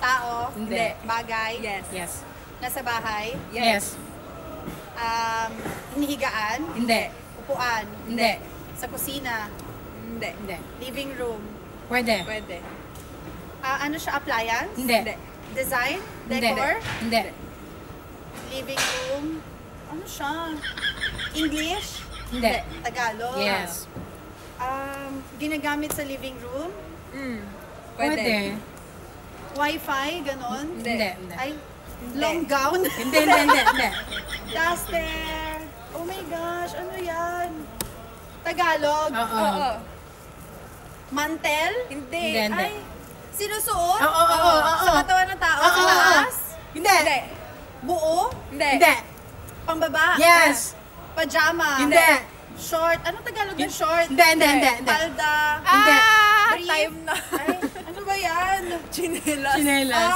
Tao? Hindi. Bagay? Yes. Yes. Nasa bahay? Yes. Hinihigaan? Hindi. Upuan? Hindi. Sa kusina? Hindi. Hindi. Living room? Pwede. Pwede. Ano siya, appliance? Hindi. Design? Hindi. Decor? Hindi. Living room? Ano siya? English? Hindi. Tagalog? Yes. Ginagamit sa living room? Pwede. Wi-Fi? Ganon? Hindi. Ay, long gown? Hindi. Hindi. Duster? Oh my gosh, ano yan? Tagalog? Oo. Mantel? Hindi. Hindi. Ay, sinusuot? Oo. Sa katawan ng tao? Oo. Sa taas? Hindi. Buo? Hindi. Hindi. Pambaba? Yes. Pajama? Hindi. Short? Anong Tagalog ng short? Hindi. Palda? Hindi. Brief? Time na. Ay, ano ba yan? Chinelas. Chinelas.